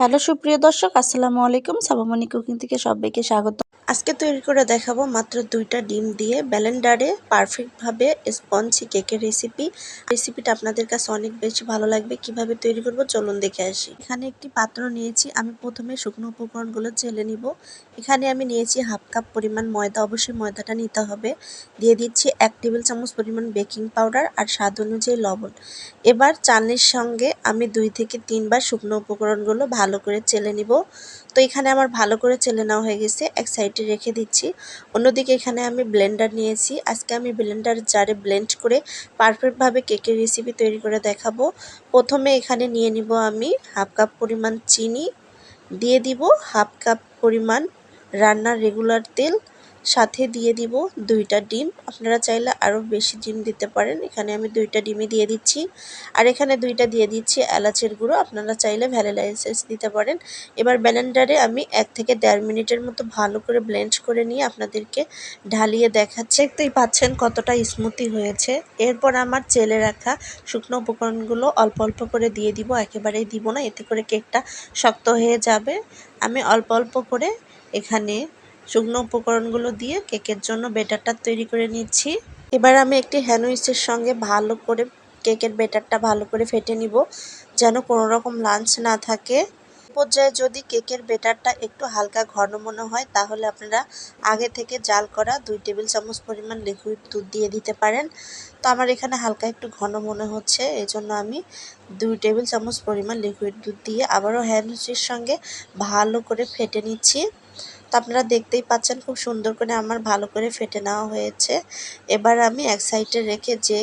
Hello সুপ্রিয় দর্শক, আসসালামু আলাইকুম। সাবামণি কুকিং থেকে সবাইকে স্বাগত। আজকে তৈরি করে দেখাবো মাত্র 2টা ডিম দিয়ে ব্লেন্ডারে পারফেক্টভাবে স্পঞ্জি কেকের রেসিপিটা আপনাদের কাছে অনেক বেশি ভালো লাগবে। কিভাবে তৈরি করব চলুন দেখে আসি। এখানে একটি পাত্র নিয়েছি, আমি প্রথমে শুকনো উপকরণগুলো চেলে নিব। এখানে আমি নিয়েছি হাফ কাপ পরিমাণ ময়দা, অবশ্যই ময়দাটা নিতে হবে। দিয়ে দিচ্ছি 1 টেবিল চামচ পরিমাণ বেকিং পাউডার আর স্বাদ অনুযায়ী লবণ। এবার চালনির সঙ্গে আমি 2 থেকে 3 বার শুকনো উপকরণগুলো ভালো করে চেলে নিব। তো এখানে আমার ভালো করে চেলে নেওয়া হয়ে গেছে, এক সাইডে রেখে দিচ্ছি। অন্যদিকে এখানে আমি ব্লেন্ডার নিয়েছি, আজকে আমি ব্লেন্ডার জারে ব্লেন্ড করে পারফেক্টভাবে কেকের রেসিপি তৈরি করে দেখাবো। প্রথমে এখানে নিয়ে নিব আমি হাফ কাপ পরিমাণ চিনি, দিয়ে দিব হাফ কাপ পরিমাণ রান্নার রেগুলার তেল, সাথে দিয়ে দিব 2টা ডিম। আপনারা চাইলে আরও বেশি ডিম দিতে পারেন, এখানে আমি 2টা ডিমই দিয়ে দিচ্ছি। আর এখানে 2টা দিয়ে দিচ্ছি এলাচের গুঁড়ো, আপনারা চাইলে ভ্যানিলা এসেন্স দিতে পারেন। এবার ব্লেন্ডারে আমি 1 থেকে 1.5 মিনিটের মতো ভালো করে ব্লেন্ড করে নিয়ে আপনাদেরকে ঢালিয়ে দেখাচ্ছি। দেখতেই পাচ্ছেন কতটা স্মুথি হয়েছে। এরপর আমার চেলে রাখা শুকনো উপকরণগুলো অল্প অল্প করে দিয়ে দিব, একেবারেই দিব না, এতে করে কেকটা শক্ত হয়ে যাবে। আমি অল্প অল্প করে এখানে শুকনো উপকরণগুলো দিয়ে কেকের জন্য ব্যাটারটা তৈরি করে নিচ্ছি। এবার আমি একটি হ্যান্ড উইচের সঙ্গে ভালো করে কেকের ব্যাটারটা ভালো করে ফেটে নিব, যেন কোনো রকম লাঞ্চ না থাকে। পর্যায়ে যদি কেকের ব্যাটারটা একটু হালকা ঘন মনে হয়, তাহলে আপনারা আগে থেকে জাল করা 2 টেবিল চামচ পরিমাণ লিকুইড দুধ দিয়ে দিতে পারেন। তো আমার এখানে হালকা একটু ঘন মনে হচ্ছে, এই জন্য আমি 2 টেবিল চামচ পরিমাণ লিকুইড দুধ দিয়ে আবারও হ্যান্ড উইচের সঙ্গে ভালো করে ফেটে নিচ্ছি। তো আপনারা দেখতেই পাচ্ছেন খুব সুন্দর করে আমার ভালো করে ফেটে নেওয়া হয়েছে। এবার আমি এক সাইডে রেখে যে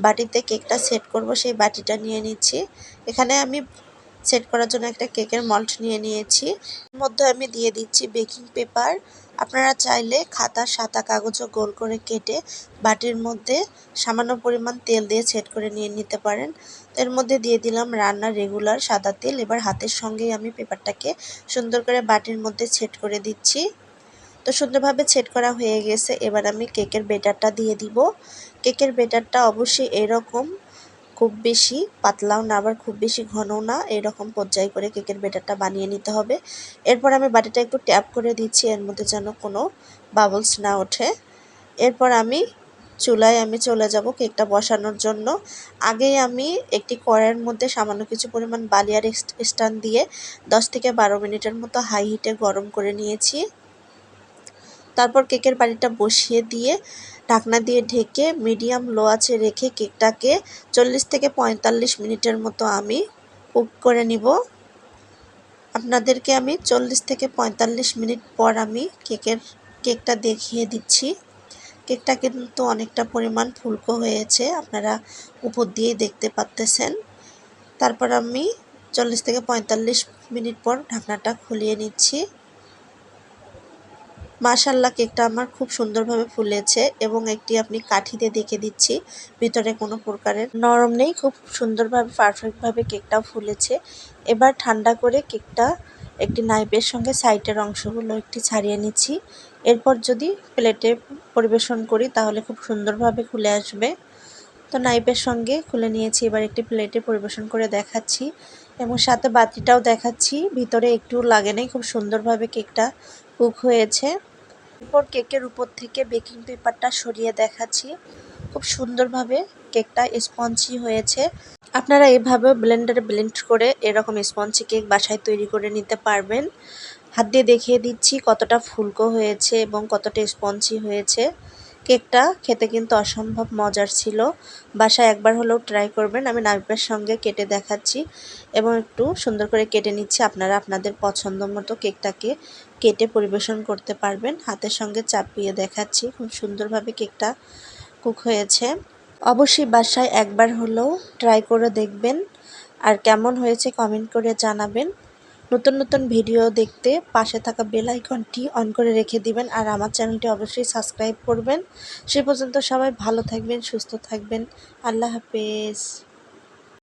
বাটিতে কেকটা সেট করব সেই বাটিটা নিয়ে নিচ্ছি। এখানে আমি সেট করার জন্য একটা কেকের মল্ড নিয়ে নিয়েছি। এর মধ্যে আমি দিয়ে দিচ্ছি বেকিং পেপার। আপনারা চাইলে খাতার সাদা কাগজও গোল করে কেটে বাটির মধ্যে সামান্য পরিমাণ তেল দিয়ে সেট করে নিয়ে নিতে পারেন। এর মধ্যে দিয়ে দিলাম রান্নার রেগুলার সাদা তেল। এবার হাতের সঙ্গেই আমি পেপারটাকে সুন্দর করে বাটির মধ্যে সেট করে দিচ্ছি। তো সুন্দরভাবে সেট করা হয়ে গেছে। এবার আমি কেকের ব্যাটারটা দিয়ে দিব। কেকের ব্যাটারটা অবশ্যই এরকম খুব বেশি পাতলাও না, আবার খুব বেশি ঘনও না, এরকম পর্যায়ে করে কেকের ব্যাটারটা বানিয়ে নিতে হবে। এরপর আমি বাটিটা একটু ট্যাপ করে দিচ্ছি, এর মধ্যে যেন কোনো বাবলস না ওঠে। এরপর আমি চুলায় চলে যাব কেকটা বসানোর জন্য। আগেই আমি একটি কড়াইয়ের মধ্যে সামান্য কিছু পরিমাণ বালি আর স্ট্যান্ড দিয়ে 10 থেকে 12 মিনিটের মতো হাই হিটে গরম করে নিয়েছি। তারপর কেকের বাটিটা বসিয়ে দিয়ে ঢাকনা দিয়ে ঢেকে মিডিয়াম লো আঁচে রেখে কেকটাকে 40 থেকে 45 মিনিটের মতো আমি কুক করে নিব। আপনাদেরকে আমি 40 থেকে 45 মিনিট পর আমি কেকটা দেখিয়ে দিচ্ছি। কেকটা কিন্তু অনেকটা পরিমাণ ফুলকো হয়েছে, আপনারা উপর দিয়ে দেখতে পাচ্ছেন। তারপর আমি 40 থেকে 45 মিনিট পর ঢাকনাটা খুলিয়ে নিচ্ছি। মাশাআল্লাহ, কেকটা আমার খুব সুন্দরভাবে ফুলেছে এবং একটি আপনি কাঠিতে দেখে দিচ্ছি, ভিতরে কোনো প্রকারের নরম নেই, খুব সুন্দরভাবে পারফেক্টভাবে কেকটাও ফুলেছে। এবার ঠান্ডা করে কেকটা একটি নাইফের সঙ্গে সাইডের অংশগুলো একটি ছাড়িয়ে নিচ্ছি। এরপর যদি প্লেটে পরিবেশন করি তাহলে খুব সুন্দরভাবে খুলে আসবে। তো নাইফের সঙ্গে খুলে নিয়েছি, এবার একটি প্লেটে পরিবেশন করে দেখাচ্ছি এবং সাথে বাটিটাও দেখাচ্ছি, ভিতরে একটু লাগে নাই, খুব সুন্দরভাবে কেকটা কুক হয়েছে। এরপর কেকের উপর থেকে বেকিং পেপারটা সরিয়ে দেখাচ্ছি, খুব সুন্দরভাবে কেকটা স্পঞ্জি হয়েছে। আপনারা এভাবে ব্লেন্ডারে ব্লেন্ড করে এরকম স্পঞ্জি কেক বাসায় তৈরি করে নিতে পারবেন। হাত দিয়ে দেখিয়ে দিচ্ছি কতটা ফুলকো হয়েছে এবং কতটা স্পঞ্জি হয়েছে। কেকটা খেতে কিন্তু অসম্ভব মজার ছিল, বাসায় একবার হলেও ট্রাই করবেন। আমি নাইফের সঙ্গে কেটে দেখাচ্ছি এবং একটু সুন্দর করে কেটে নিচ্ছি। আপনারা আপনাদের পছন্দ মতো কেকটাকে কেটে পরিবেশন করতে পারবেন। হাতের সঙ্গে চাপিয়ে দেখাচ্ছি, খুব সুন্দরভাবে কেকটা কুক হয়েছে। অবশ্যই বাসায় একবার হলেও ট্রাই করে দেখবেন, আর কেমন হয়েছে কমেন্ট করে জানাবেন। নতুন নতুন ভিডিও দেখতে পাশে থাকা বেল আইকনটি অন করে রেখে দিবেন, আর আমার চ্যানেলটি অবশ্যই সাবস্ক্রাইব করবেন। সে পর্যন্ত সবাই ভালো থাকবেন, সুস্থ থাকবেন। আল্লাহ হাফেজ।